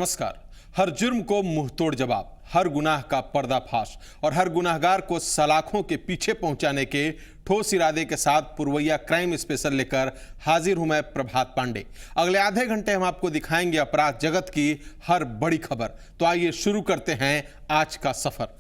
नमस्कार। हर जुर्म को मुंहतोड़ जवाब, हर गुनाह का पर्दाफाश और हर गुनाहगार को सलाखों के पीछे पहुंचाने के ठोस इरादे के साथ पुरवैया क्राइम स्पेशल लेकर हाजिर हूं मैं प्रभात पांडे। अगले आधे घंटे हम आपको दिखाएंगे अपराध जगत की हर बड़ी खबर। तो आइए शुरू करते हैं आज का सफर।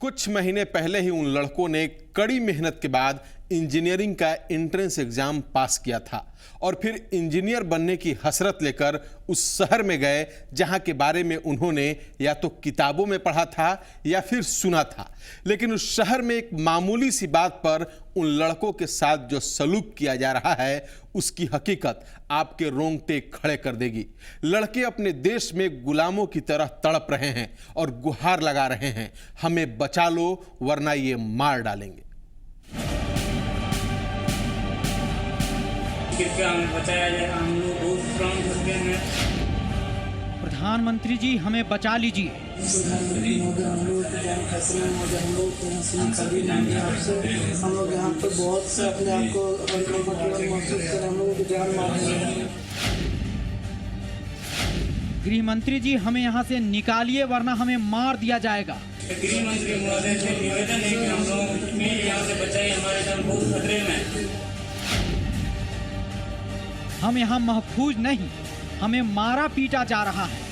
कुछ महीने पहले ही उन लड़कों ने कड़ी मेहनत के बाद इंजीनियरिंग का एंट्रेंस एग्जाम पास किया था और फिर इंजीनियर बनने की हसरत लेकर उस शहर में गए जहां के बारे में उन्होंने या तो किताबों में पढ़ा था या फिर सुना था। लेकिन उस शहर में एक मामूली सी बात पर उन लड़कों के साथ जो सलूक किया जा रहा है उसकी हकीकत आपके रोंगटे खड़े कर देगी। लड़के अपने देश में गुलामों की तरह तड़प रहे हैं और गुहार लगा रहे हैं, हमें बचा लो वरना ये मार डालेंगे। कृपया हमें बचाया जाए, हम लोग बहुत श्रम करते हैं। प्रधानमंत्री जी हमें बचा लीजिए। हम लोग यहाँ पे बहुत से अपने आप को महसूस कर हम लोगों की जान मार रहे हैं। गृह मंत्री जी हमें यहाँ से निकालिए वरना हमें मार दिया जाएगा। गृह मंत्री महोदय से निवेदन है कि हम लोग प्लीज यहाँ से बचाइए, हमारे जान बहुत खतरे में है। हम यहाँ महफूज नहीं, हमें मारा पीटा जा रहा है।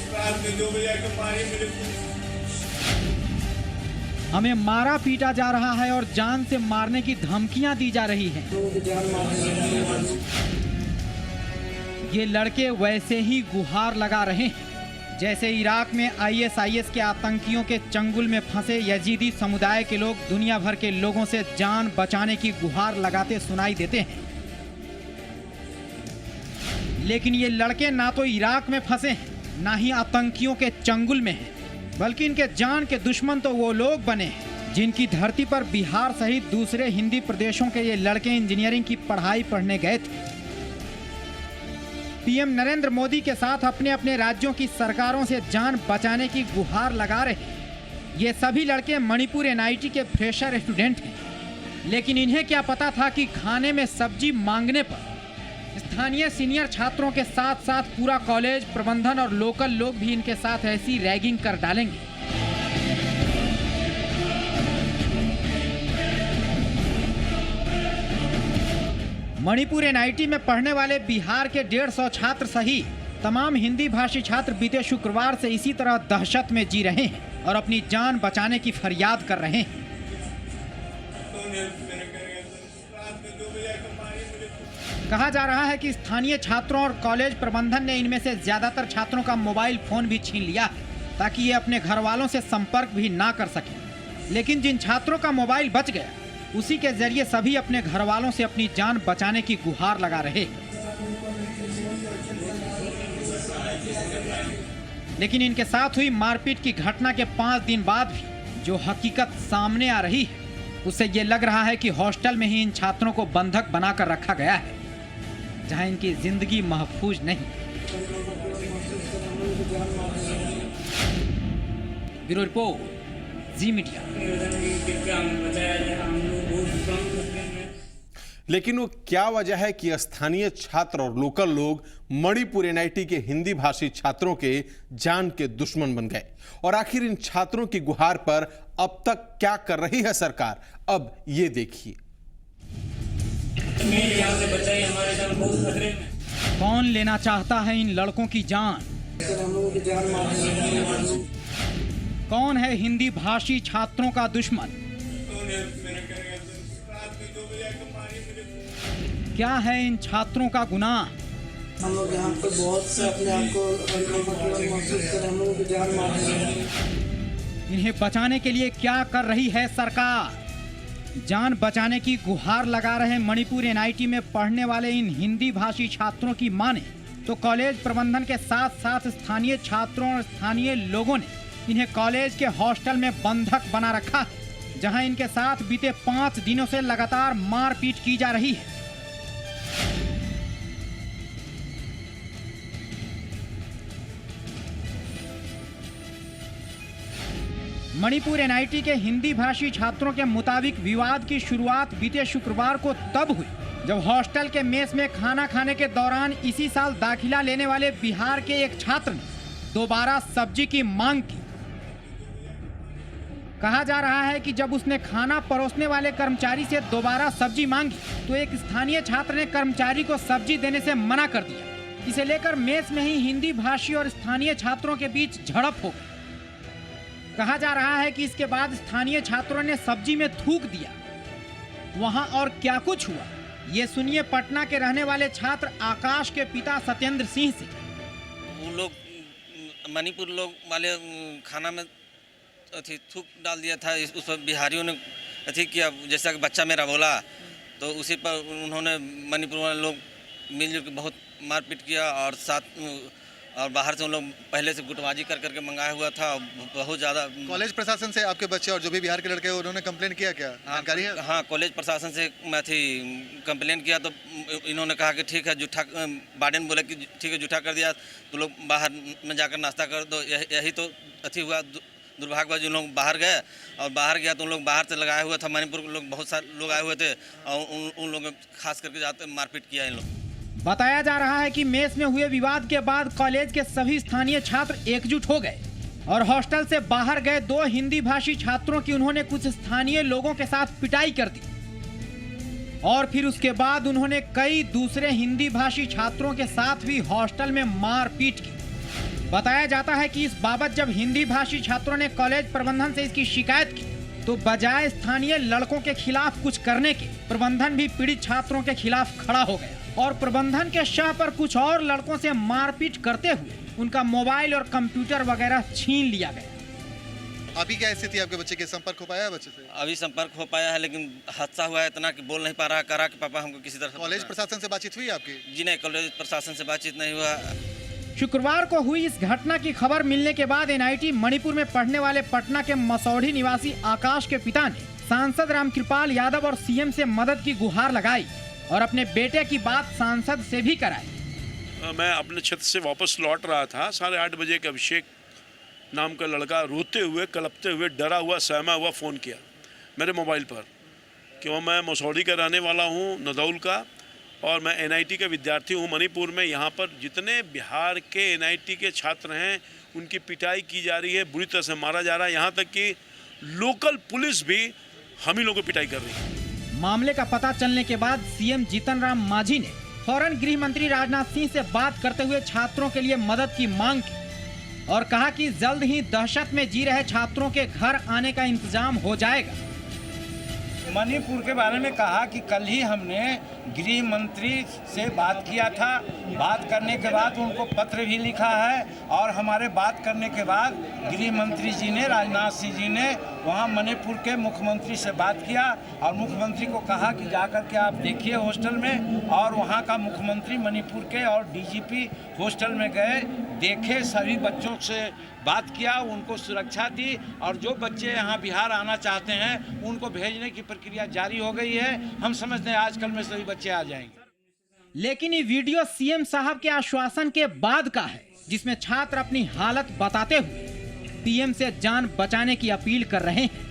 हमें मारा पीटा जा रहा है और जान से मारने की धमकियां दी जा रही हैं। ये लड़के वैसे ही गुहार लगा रहे हैं जैसे इराक में ISIS के आतंकियों के चंगुल में फंसे यजीदी समुदाय के लोग दुनिया भर के लोगों से जान बचाने की गुहार लगाते सुनाई देते हैं। लेकिन ये लड़के ना तो इराक में फंसे हैं ना ही आतंकियों के चंगुल में हैं, बल्कि इनके जान के दुश्मन तो वो लोग बने हैं जिनकी धरती पर बिहार सहित दूसरे हिंदी प्रदेशों के ये लड़के इंजीनियरिंग की पढ़ाई पढ़ने गए थे। PM नरेंद्र मोदी के साथ अपने अपने राज्यों की सरकारों से जान बचाने की गुहार लगा रहे ये सभी लड़के मणिपुर NIT के फ्रेशर स्टूडेंट हैं। लेकिन इन्हें क्या पता था कि खाने में सब्जी मांगने पर स्थानीय सीनियर छात्रों के साथ साथ पूरा कॉलेज प्रबंधन और लोकल लोग भी इनके साथ ऐसी रैगिंग कर डालेंगे। मणिपुर NIT में पढ़ने वाले बिहार के 150 छात्र सही तमाम हिंदी भाषी छात्र बीते शुक्रवार से इसी तरह दहशत में जी रहे हैं और अपनी जान बचाने की फरियाद कर रहे हैं। कहा जा रहा है कि स्थानीय छात्रों और कॉलेज प्रबंधन ने इनमें से ज्यादातर छात्रों का मोबाइल फोन भी छीन लिया ताकि ये अपने घर वालों से संपर्क भी ना कर सकें। लेकिन जिन छात्रों का मोबाइल बच गया उसी के जरिए सभी अपने घर वालों से अपनी जान बचाने की गुहार लगा रहे। लेकिन इनके साथ हुई मारपीट की घटना के 5 दिन बाद भी जो हकीकत सामने आ रही है उससे ये लग रहा है कि हॉस्टल में ही इन छात्रों को बंधक बनाकर रखा गया है जहां इनकी जिंदगी महफूज नहीं। ब्यूरो रिपोर्ट, जी मीडिया। लेकिन वो क्या वजह है कि स्थानीय छात्र और लोकल लोग मणिपुर NIT के हिंदी भाषी छात्रों के जान के दुश्मन बन गए? और आखिर इन छात्रों की गुहार पर अब तक क्या कर रही है सरकार? अब ये देखिए। कौन लेना चाहता है इन लड़कों की जान? कौन है हिंदी भाषी छात्रों का दुश्मन? क्या है इन छात्रों का गुनाह? हम लोग यहाँ पे बहुत से अपने आप को महसूस कर हम लोगों की जान मार रहे हैं। इन्हें बचाने के लिए क्या कर रही है सरकार? जान बचाने की गुहार लगा रहे मणिपुर NIT में पढ़ने वाले इन हिंदी भाषी छात्रों की माने तो कॉलेज प्रबंधन के साथ साथ स्थानीय छात्रों और स्थानीय लोगों ने इन्हें कॉलेज के हॉस्टल में बंधक बना रखा है जहां इनके साथ बीते 5 दिनों से लगातार मारपीट की जा रही है। मणिपुर एनआईटी के हिंदी भाषी छात्रों के मुताबिक विवाद की शुरुआत बीते शुक्रवार को तब हुई जब हॉस्टल के मेस में खाना खाने के दौरान इसी साल दाखिला लेने वाले बिहार के एक छात्र ने दोबारा सब्जी की मांग की। कहा जा रहा है कि जब उसने खाना परोसने वाले कर्मचारी से दोबारा सब्जी मांगी तो एक स्थानीय छात्र ने कर्मचारी को सब्जी देने से मना कर दिया। इसे लेकर मेस में ही हिंदी भाषी और स्थानीय छात्रों के बीच झड़प हो गई। कहा जा रहा है कि इसके बाद स्थानीय छात्रों ने सब्जी में थूक दिया। वहां और क्या कुछ हुआ, ये सुनिए पटना के रहने वाले छात्र आकाश के पिता सत्येंद्र सिंह से। वो लोग मणिपुर लोग वाले खाना में अथी थूक डाल दिया था। उस पर बिहारियों ने अथी किया, जैसा कि बच्चा मेरा बोला, तो उसी पर उन्होंने मणिपुर वाले लोग मिलजुल के बहुत मारपीट किया। और बाहर से उन लोग पहले से गुटबाजी कर करके मंगाया हुआ था। बहुत ज़्यादा कॉलेज प्रशासन से आपके बच्चे और जो भी बिहार के लड़के हैं उन्होंने कंप्लेंट किया क्या? जानकारी है? हाँ, कॉलेज प्रशासन से मैं थी कंप्लेंट किया तो इन्होंने कहा कि ठीक है, जूठा वार्डन बोले कि ठीक है जूठा कर दिया तो लोग बाहर में जाकर नाश्ता कर दो। यही तो अथी हुआ। दुर्भाग्यवश उन लोग बाहर गए और बाहर गया तो उन लोग बाहर से लगाया हुआ था। मणिपुर के लोग बहुत सारे लोग आए हुए थे और उन लोगों खास करके जाते मारपीट किया इन लोग। बताया जा रहा है कि मेस में हुए विवाद के बाद कॉलेज के सभी स्थानीय छात्र एकजुट हो गए और हॉस्टल से बाहर गए 2 हिंदी भाषी छात्रों की उन्होंने कुछ स्थानीय लोगों के साथ पिटाई कर दी और फिर उसके बाद उन्होंने कई दूसरे हिंदी भाषी छात्रों के साथ भी हॉस्टल में मारपीट की। बताया जाता है कि इस बाबत जब हिंदी भाषी छात्रों ने कॉलेज प्रबंधन से इसकी शिकायत की तो बजाय स्थानीय लड़कों के खिलाफ कुछ करने के, प्रबंधन भी पीड़ित छात्रों के खिलाफ खड़ा हो गया और प्रबंधन के शाह पर कुछ और लड़कों से मारपीट करते हुए उनका मोबाइल और कंप्यूटर वगैरह छीन लिया गया। अभी क्या स्थिति? आपके बच्चे के संपर्क हो पाया है बच्चे से? अभी संपर्क हो पाया है, लेकिन हादसा हुआ है इतना कि बोल नहीं पा रहा। करा कि पापा हमको किसी तरह। कॉलेज प्रशासन से बातचीत हुई आपकी? जी नहीं, कॉलेज प्रशासन से बातचीत नहीं हुआ। शुक्रवार को हुई इस घटना की खबर मिलने के बाद एनआईटी मणिपुर में पढ़ने वाले पटना के मसौढ़ी निवासी आकाश के पिता ने सांसद रामकृपाल यादव और सीएम से मदद की गुहार लगाई और अपने बेटे की बात सांसद से भी कराई। मैं अपने क्षेत्र से वापस लौट रहा था। 8:30 बजे के अभिषेक नाम का लड़का रोते हुए, कलपते हुए, डरा हुआ, सहमा हुआ फ़ोन किया मेरे मोबाइल पर कि वो मैं मसौढ़ी का रहने वाला हूँ, नदौल का, और मैं एनआईटी का विद्यार्थी हूँ मणिपुर में। यहाँ पर जितने बिहार के एनआईटी के छात्र हैं उनकी पिटाई की जा रही है, बुरी तरह से मारा जा रहा है। यहाँ तक कि लोकल पुलिस भी हम ही लोगों को पिटाई कर रही है। मामले का पता चलने के बाद सीएम जीतन राम मांझी ने फौरन गृह मंत्री राजनाथ सिंह से बात करते हुए छात्रों के लिए मदद की मांग की और कहा कि जल्द ही दहशत में जी रहे छात्रों के घर आने का इंतजाम हो जाएगा। मणिपुर के बारे में कहा कि कल ही हमने गृह मंत्री से बात किया था। बात करने के बाद उनको पत्र भी लिखा है और हमारे बात करने के बाद गृह मंत्री जी ने, राजनाथ सिंह जी ने वहां मणिपुर के मुख्यमंत्री से बात किया और मुख्यमंत्री को कहा कि जाकर के आप देखिए हॉस्टल में। और वहां का मुख्यमंत्री मणिपुर के और डीजीपी हॉस्टल में गए, देखे, सभी बच्चों से बात किया, उनको सुरक्षा दी और जो बच्चे यहाँ बिहार आना चाहते हैं उनको भेजने की प्रक्रिया जारी हो गई है। हम समझते हैं आजकल में सभी बच्चे आ जाएंगे। लेकिन ये वीडियो सीएम साहब के आश्वासन के बाद का है जिसमें छात्र अपनी हालत बताते हुए पीएम से जान बचाने की अपील कर रहे हैं।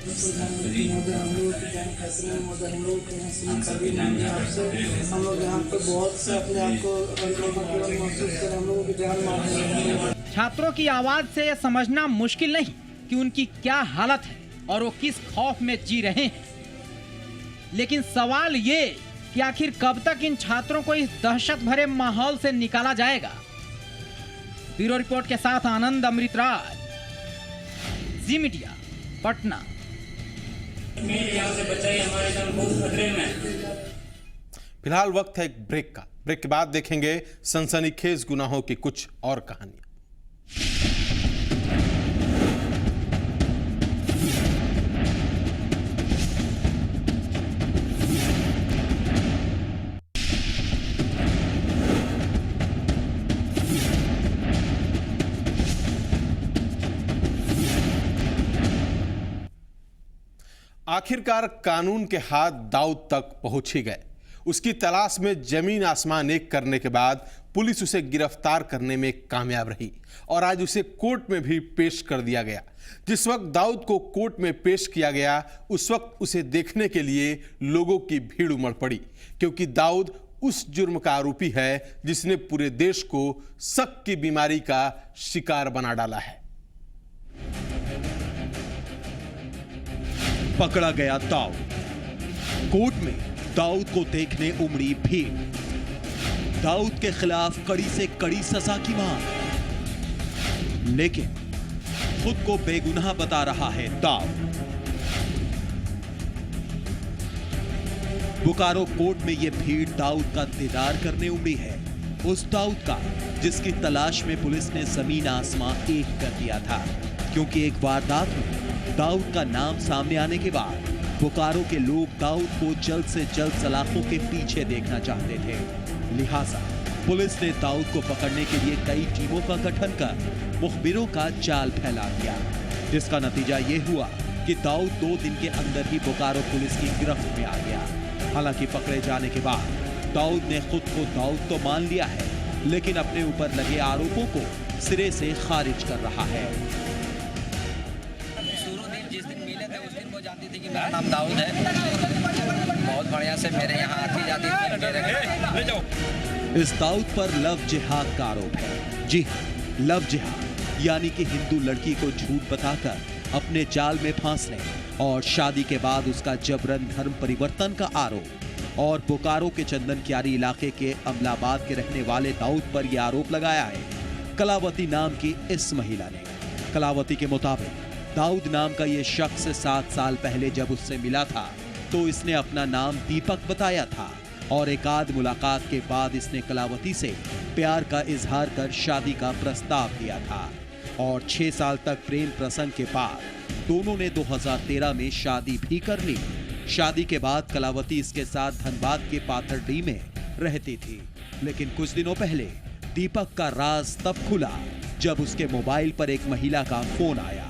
प्रधानमंत्री महोदय, हम लोग की जान खतरे में महोदय, हम लोग के यहाँ सभी मांगे आपसे। हम लोग यहाँ पे बहुत से अपने आप को अनकंफर्टेबल महसूस कर, हम लोगों की जान मार रहे हैं। छात्रों की आवाज से यह समझना मुश्किल नहीं कि उनकी क्या हालत है और वो किस खौफ में जी रहे हैं। लेकिन सवाल ये कि आखिर कब तक इन छात्रों को इस दहशत भरे माहौल से निकाला जाएगा। ब्यूरो रिपोर्ट के साथ आनंद अमृतराज, जी मीडिया, पटना। मेरे यहाँ से बचाइए, हमारे जान बहुत खतरे में। फिलहाल वक्त है एक ब्रेक का। ब्रेक के बाद देखेंगे सनसनीखेज गुनाहों की कुछ और कहानियां। आखिरकार कानून के हाथ दाऊद तक पहुंच ही गए। उसकी तलाश में जमीन आसमान एक करने के बाद पुलिस उसे गिरफ्तार करने में कामयाब रही और आज उसे कोर्ट में भी पेश कर दिया गया। जिस वक्त दाऊद को कोर्ट में पेश किया गया उस वक्त उसे देखने के लिए लोगों की भीड़ उमड़ पड़ी, क्योंकि दाऊद उस जुर्म का आरोपी है जिसने पूरे देश को शक की बीमारी का शिकार बना डाला है। पकड़ा गया दाऊद। कोर्ट में दाऊद को देखने उमड़ी भीड़। दाऊद के खिलाफ कड़ी से कड़ी सजा की मांग, लेकिन खुद को बेगुनाह बता रहा है दाऊद। बोकारो कोर्ट में यह भीड़ दाऊद का दीदार करने उमड़ी है, उस दाऊद का जिसकी तलाश में पुलिस ने जमीन आसमां एक कर दिया था, क्योंकि एक वारदात में दाऊद का नाम सामने आने के बाद बोकारो के लोग दाऊद को जल्द से जल्द सलाखों के पीछे देखना चाहते थे। लिहाजा पुलिस ने दाऊद को पकड़ने के लिए कई टीमों का गठन कर मुखबिरों का जाल फैला दिया, जिसका नतीजा ये हुआ कि दाऊद 2 दिन के अंदर ही बोकारो पुलिस की गिरफ्त में आ गया। हालांकि पकड़े जाने के बाद दाऊद ने खुद को दाऊद तो मान लिया है, लेकिन अपने ऊपर लगे आरोपों को सिरे से खारिज कर रहा है। जिस दिन मिले थे उस दिन वो जानती थी कि मेरा नाम दाऊद है, बहुत बढ़िया से मेरे यहाँ आती जाती थी। इस दाऊद पर लव जिहाद का आरोप है। जी हाँ, लव जिहाद यानी कि हिंदू लड़की को झूठ बताकर अपने जाल में फांसने और शादी के बाद उसका जबरन धर्म परिवर्तन का आरोप। और बोकारो के चंदन क्यारी इलाके के अमलाबाद के रहने वाले दाऊद पर यह आरोप लगाया है कलावती नाम की इस महिला ने। कलावती के मुताबिक दाऊद नाम का ये शख्स 7 साल पहले जब उससे मिला था तो इसने अपना नाम दीपक बताया था और एकाध मुलाकात के बाद इसने कलावती से प्यार का इजहार कर शादी का प्रस्ताव दिया था और 6 साल तक प्रेम प्रसंग के बाद दोनों ने 2013 में शादी भी कर ली। शादी के बाद कलावती इसके साथ धनबाद के पाथरडी में रहती थी, लेकिन कुछ दिनों पहले दीपक का राज तब खुला जब उसके मोबाइल पर एक महिला का फोन आया।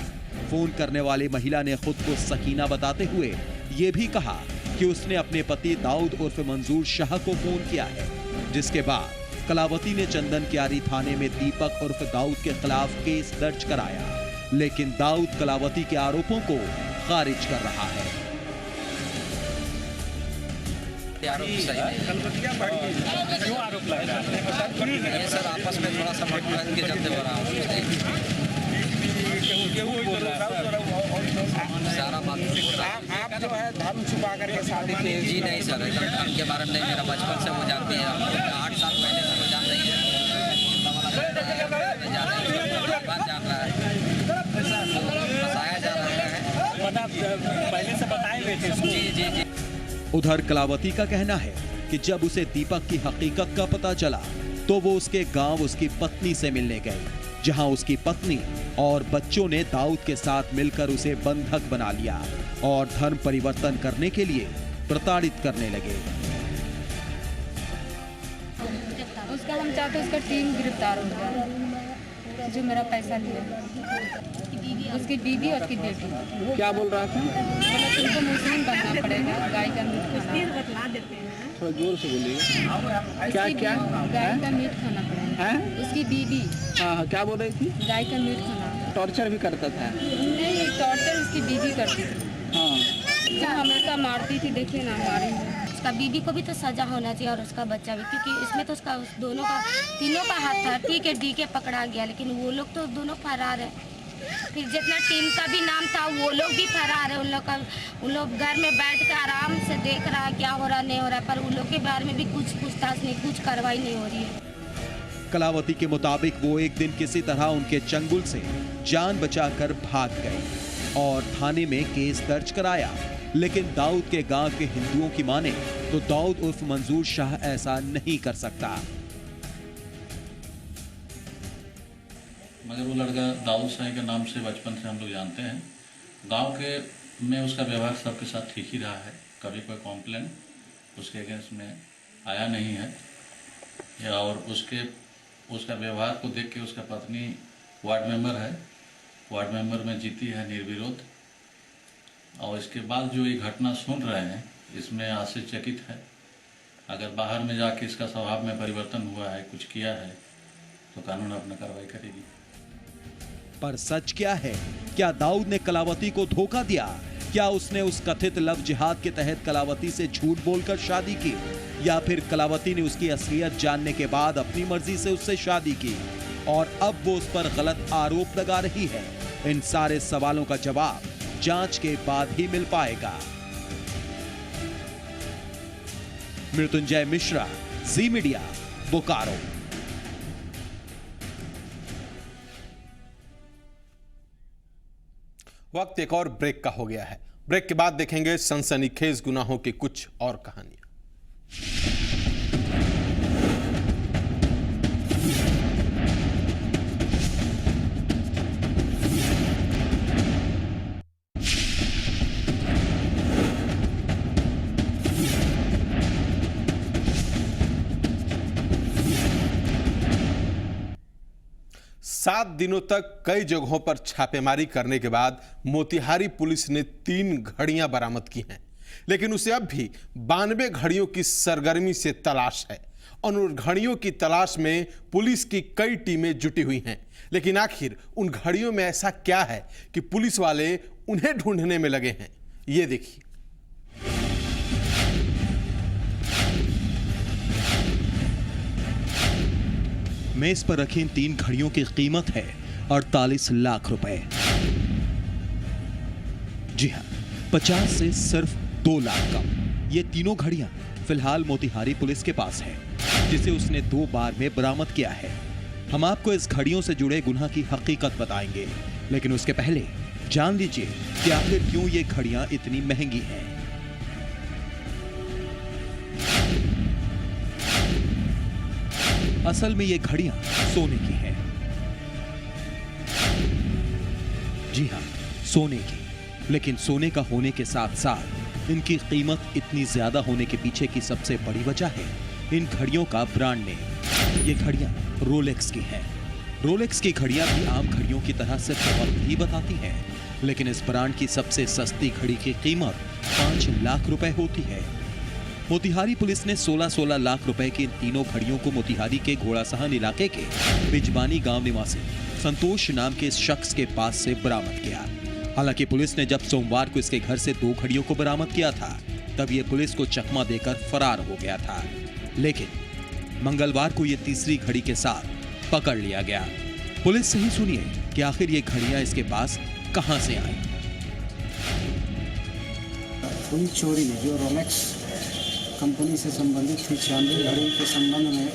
फोन करने वाली महिला ने खुद को सकीना बताते हुए ये भी कहा कि उसने अपने पति दाऊद उर्फ मंजूर शाह को फोन किया है, जिसके बाद कलावती ने चंदन क्यारी थाने में दीपक उर्फ दाऊद के खिलाफ केस दर्ज कराया, लेकिन दाऊद कलावती के आरोपों को खारिज कर रहा है। क्यों आरोप लग रहा है? ये सर आपस में थोड़ा सा मतभेद के चलते हो रहा है। सारा बात आप जो है धर्म छुपा करके शादी की। जी नहीं सर, एकदम धर्म के बारे में नहीं, मेरा बचपन से वो जानती है, 8 साल पहले से वो जान रही है, जान रहा है, बताया जा रहा है, पहले से बताए गए थे। जी। उधर कलावती का कहना है कि जब उसे दीपक की हकीकत का पता चला तो वो उसके गांव उसकी पत्नी से मिलने गई, जहां उसकी पत्नी और बच्चों ने दाऊद के साथ मिलकर उसे बंधक बना लिया और धर्म परिवर्तन करने के लिए प्रताड़ित करने लगे। उसका हम चाहते उसका टीम गिरफ्तार हो गया जो मेरा पैसा लिया, उसकी बीवी और उसकी बेटी। क्या बोल रहा था? मतलब तुमको मुस्लिम बनना पड़ेगा, गाय का मीट खाना। थोड़ा जोर से बोलिए। क्या क्या? गाय का मीट खाना पड़ेगा। उसकी बीवी हाँ, क्या बोल रही थी? गाय का मीट खाना। टॉर्चर भी करता था? नहीं, टॉर्चर उसकी बीवी करती थी। हाँ, जो हमेशा मारती थी, देखिए ना मारी है। उसका बीवी को भी तो सजा होना चाहिए और उसका बच्चा भी, क्योंकि इसमें तो उसका दोनों का तीनों का हाथ था। ठीक है, डीके पकड़ा गया, लेकिन वो लोग तो दोनों फरार है। फिर जितना टीम का भी नाम था वो लोग भी फरार है। उन लोग घर में बैठ कर आराम से देख रहा है क्या हो रहा नहीं हो रहा, पर उन लोग के बारे में भी कुछ पूछताछ नहीं, कुछ कार्रवाई नहीं हो रही है। कलावती के मुताबिक वो एक दिन किसी तरह उनके चंगुल से जान बचाकर भाग गए और थाने में केस दर्ज कराया, लेकिन दाऊद के गांव के हिंदुओं की माने तो दाऊद उर्फ मंजूर शाह ऐसा नहीं कर सकता। मगर वो लड़का दाऊद शाह के नाम से बचपन से हम लोग जानते हैं। गांव के में उसका व्यवहार सबके साथ ठीक ही रहा है, कभी कोई कॉम्प्लेन उसके अगेंस्ट में आया नहीं है। और उसका व्यवहार को देख के उसका पत्नी वार्ड मेंबर है, वार्ड मेंबर में जीती है निर्विरोध। और इसके बाद जो ये घटना सुन रहे हैं इसमें आश्चर्यचकित है। अगर बाहर में जाके इसका स्वभाव में परिवर्तन हुआ है, कुछ किया है, तो कानून अपना कार्रवाई करेगी। पर सच क्या है? क्या दाऊद ने कलावती को धोखा दिया? क्या उसने उस कथित लव जिहाद के तहत कलावती से झूठ बोलकर शादी की, या फिर कलावती ने उसकी असलियत जानने के बाद अपनी मर्जी से उससे शादी की और अब वो उस पर गलत आरोप लगा रही है? इन सारे सवालों का जवाब जांच के बाद ही मिल पाएगा। मृत्युंजय मिश्रा, जी मीडिया, बोकारो। वक्त एक और ब्रेक का हो गया है। ब्रेक के बाद देखेंगे सनसनीखेज गुनाहों की कुछ और कहानियां। सात दिनों तक कई जगहों पर छापेमारी करने के बाद मोतिहारी पुलिस ने 3 घड़ियां बरामद की हैं, लेकिन उसे अब भी 92 घड़ियों की सरगर्मी से तलाश है। और उन घड़ियों की तलाश में पुलिस की कई टीमें जुटी हुई हैं, लेकिन आखिर उन घड़ियों में ऐसा क्या है कि पुलिस वाले उन्हें ढूंढने में लगे हैं? ये देखिए। मेज पर रखी इन 3 घड़ियों की कीमत है 48 लाख रुपए। जी हां, 50 से सिर्फ 2 लाख कम। ये तीनों घड़ियां फिलहाल मोतिहारी पुलिस के पास है, जिसे उसने 2 बार में बरामद किया है। हम आपको इस घड़ियों से जुड़े गुनाह की हकीकत बताएंगे, लेकिन उसके पहले जान लीजिए कि आखिर क्यों ये घड़ियां इतनी महंगी हैं। असल में ये घड़ियां सोने की हैं। जी हां, सोने की। लेकिन सोने का होने के साथ साथ इनकी कीमत इतनी ज्यादा होने के पीछे की सबसे बड़ी वजह है इन घड़ियों का ब्रांड नेम। ये घड़ियां रोलेक्स की हैं। रोलेक्स की घड़ियां भी आम घड़ियों की तरह सिर्फ वक्त ही बताती हैं, लेकिन इस ब्रांड की सबसे सस्ती घड़ी की कीमत 5 लाख रुपए होती है। मोतिहारी पुलिस ने 16-16 लाख रुपए की इन तीनों घड़ियों को मोतिहारी के घोड़ासहन इलाके के बिजबानी गांव निवासी संतोष नाम के इस शख्स के पास से बरामद किया। हालांकि पुलिस ने जब सोमवार को इसके घर से 2 घड़ियों को बरामद किया था, तब ये पुलिस को चकमा देकर फरार हो गया था। लेकिन मंगलवार को ये तीसरी घड़ी के साथ पकड़ लिया गया। पुलिस से ही सुनिए कि आखिर ये घड़ियां इसके पास कहां से आई। हुई चोरी जो रोलेक्स कंपनी से संबंधित थी, 96 घड़ी के संबंध में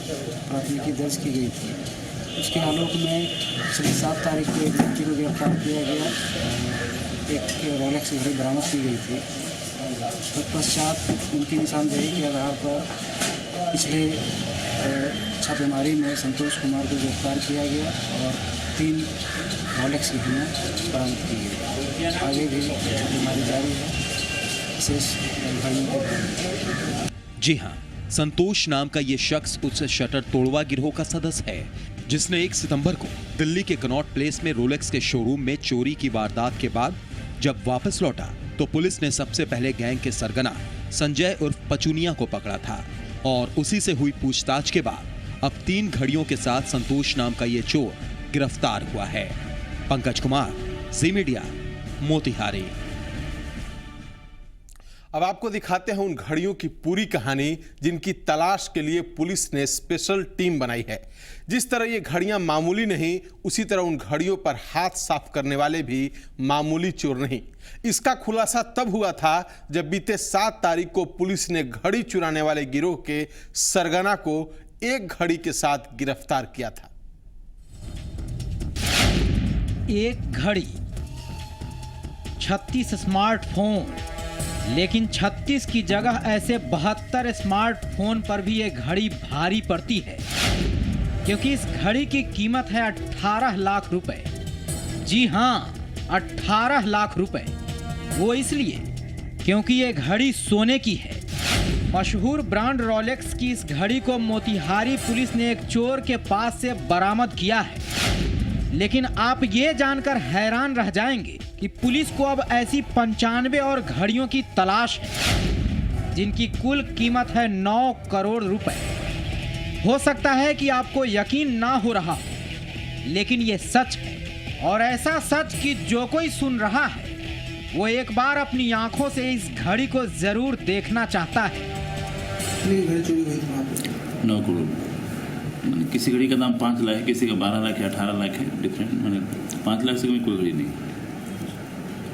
प्राथमिकी दर्ज की गई थी। उसके आलोक में पिछली 7 तारीख को एक व्यक्ति को गिरफ्तार किया गया। एक रोलेक्स घड़ी बरामद की गई थी। तत्पश्चात उनकी निशानदेही के आधार पर पिछले छापेमारी में संतोष कुमार को गिरफ्तार किया गया और 3 रोलेक्स की घड़ियाँ बरामद की गई। आगे भी छापेमारी जारी है। विशेष जी हां, संतोष नाम का ये शख्स उस शटर तोड़वा गिरोह का सदस्य है, जिसने 1 सितंबर को दिल्ली के कनॉट प्लेस में रोलेक्स के शोरूम में चोरी की वारदात के बाद जब वापस लौटा तो पुलिस ने सबसे पहले गैंग के सरगना संजय उर्फ पचुनिया को पकड़ा था और उसी से हुई पूछताछ के बाद अब 3 घड़ियों के साथ संतोष नाम का ये चोर गिरफ्तार हुआ है। पंकज कुमार, जी मीडिया, मोतिहारी। अब आपको दिखाते हैं उन घड़ियों की पूरी कहानी जिनकी तलाश के लिए पुलिस ने स्पेशल टीम बनाई है। जिस तरह ये घड़ियां मामूली नहीं, उसी तरह उन घड़ियों पर हाथ साफ करने वाले भी मामूली चोर नहीं। इसका खुलासा तब हुआ था जब बीते 7 तारीख को पुलिस ने घड़ी चुराने वाले गिरोह के सरगना को एक घड़ी के साथ गिरफ्तार किया था। एक घड़ी, 36 स्मार्टफोन, लेकिन 36 की जगह ऐसे 72 स्मार्टफोन पर भी ये घड़ी भारी पड़ती है, क्योंकि इस घड़ी की कीमत है 18 लाख रुपए। जी हां, 18 लाख रुपए। वो इसलिए क्योंकि ये घड़ी सोने की है। मशहूर ब्रांड रोलेक्स की इस घड़ी को मोतिहारी पुलिस ने एक चोर के पास से बरामद किया है। लेकिन आप ये जानकर हैरान रह जाएंगे कि पुलिस को अब ऐसी 95 और घड़ियों की तलाश है। जिनकी कुल कीमत है 9 करोड़ रुपए। हो सकता है कि आपको यकीन ना हो रहा हो, लेकिन ये सच है, और ऐसा सच कि जो कोई सुन रहा है वो एक बार अपनी आंखों से इस घड़ी को जरूर देखना चाहता है। 9 करोड़, किसी घड़ी का दाम 5 लाख है, किसी का 12 लाख है, 18 लाख है, डिफरेंट। मैंने 5 लाख से कोई घड़ी नहीं।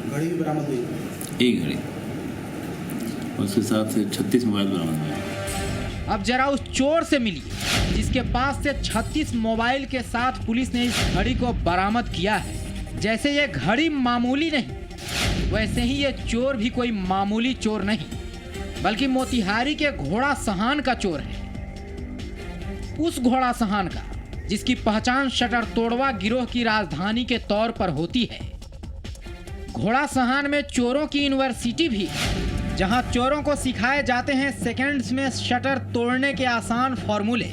घड़ी भी बरामद हुई? एक घड़ी, उसके साथ 36 मोबाइल बरामद हुए। अब जरा उस चोर से मिली जिसके पास से 36 मोबाइल के साथ पुलिस ने इस घड़ी को बरामद किया है। जैसे ये घड़ी मामूली नहीं, वैसे ही ये चोर भी कोई मामूली चोर नहीं, बल्कि मोतिहारी के घोड़ा सहान का चोर है। उस घोड़ा सहान का जिसकी पहचान शटर तोड़वा गिरोह की राजधानी के तौर पर होती है। घोड़ा सहान में चोरों की यूनिवर्सिटी भी है, जहां चोरों को सिखाए जाते हैं सेकंड्स में शटर तोड़ने के आसान फॉर्मूले।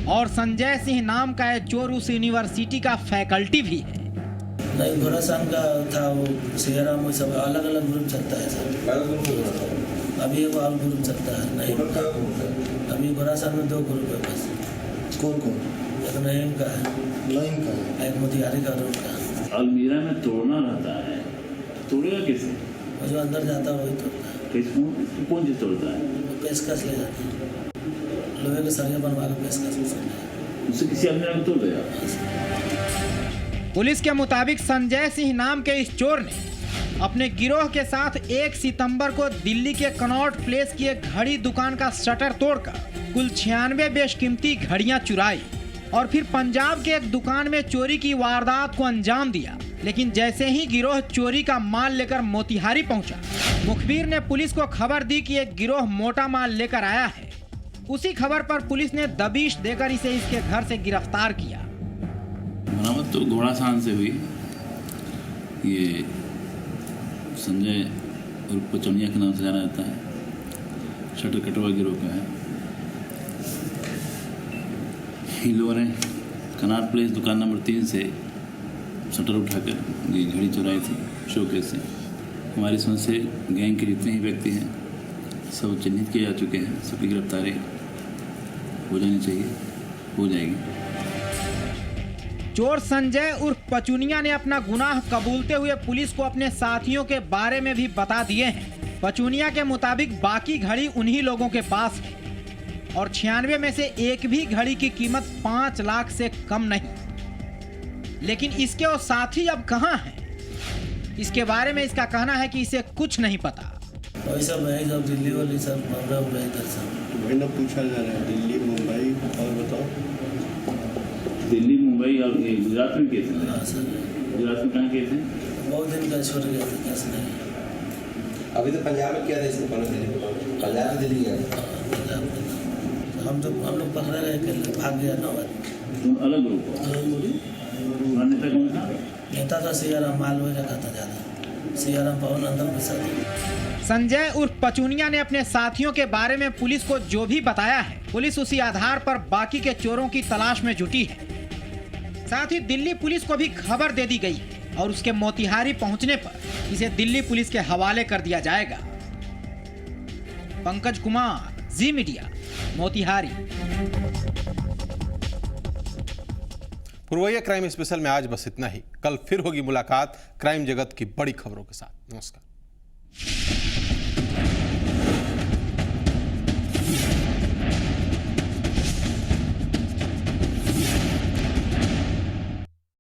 और संजय सिंह नाम का यह चोर उस यूनिवर्सिटी का फैकल्टी भी है। नहीं, घोड़ा सहान का था वो सियाराम, वो सब अलग अलग ग्रुप चलता है सर। अभी एक और ग्रुप चलता है। नहीं, अभी घोड़ा सहान में 2 ग्रुप है बस। कौन कौन? एक नईम का है, एक मोतिहारी का ग्रुप का। अलमीरा में तोड़ना रहता है, तोड़ेगा कैसे? जो अंदर जाता है वही तोड़ता है। कौन चीज तोड़ता है? पेशकश ले जाते हैं, लोहे के सरिया बनवा के पेशकश उससे किसी अलमीरा में तोड़ गया। पुलिस के मुताबिक संजय सिंह नाम के इस चोर ने अपने गिरोह के साथ 1 सितंबर को दिल्ली के कनॉट प्लेस की एक घड़ी दुकान का शटर तोड़कर कुल 96 बेशकीमती घड़ियां चुराई और फिर पंजाब के एक दुकान में चोरी की वारदात को अंजाम दिया। लेकिन जैसे ही गिरोह चोरी का माल लेकर मोतिहारी पहुंचा, मुखबिर ने पुलिस को खबर दी कि एक गिरोह मोटा माल लेकर आया है। उसी खबर पर पुलिस ने दबिश देकर इसे इसके घर से गिरफ्तार किया। बरामद तो घोड़ा सहान से हुई। ये संजय और पचौनिया के नाम से जाना जाता है, शटर कटवा गिरोह का है। इन लोगों ने कनाट प्लेस दुकान नंबर 3 से शटर उठाकर ये घड़ी चुराई थी शोकेस से। हमारी समझ से गैंग के जितने ही व्यक्ति हैं सब चिन्हित किए जा चुके हैं, सबकी गिरफ्तारी हो जानी चाहिए, हो जाएगी। चोर संजय उर्फ पचुनिया ने अपना गुनाह कबूलते हुए पुलिस को अपने साथियों के बारे में भी बता दिए हैं। पचुनिया के मुताबिक बाकी घड़ी उन्हीं लोगों के पास है और 96 में से एक भी घड़ी की कीमत 5 लाख से कम नहीं। लेकिन इसके वो साथी अब कहाँ हैं? इसके बारे में इसका कहना है कि इसे कुछ नहीं पता। वैसा सब दिल्ली वाली सब मामला हो रहा है। वही ना पूछा जा रहा है, दिल्ली मुंबई और बताओ। दिल्ली मुंबई और गुजरात में केस है? हाँ सर। गुजरात में कहाँ केस है? बहुत दिन का छोड़ गया था केस नहीं। अभी तो पंजाब में किया था इसने, पंजाब में दिल्ली गया। हम लोग पकड़े गए, भाग गया 9 आदमी। अलग ग्रुप? नेता कौन था? नेता था सियाराम, मालवे रखा था ज्यादा, सियाराम पवन अंदर घुसा था। संजय उर्फ पचुनिया ने अपने साथियों के बारे में पुलिस को जो भी बताया है, पुलिस उसी आधार पर बाकी के चोरों की तलाश में जुटी है। साथ ही दिल्ली पुलिस को भी खबर दे दी गई है और उसके मोतिहारी पहुंचने पर इसे दिल्ली पुलिस के हवाले कर दिया जाएगा। पंकज कुमार, जी मीडिया, मोतिहारी। पूर्वैया क्राइम स्पेशल में आज बस इतना ही। कल फिर होगी मुलाकात क्राइम जगत की बड़ी खबरों के साथ। नमस्कार।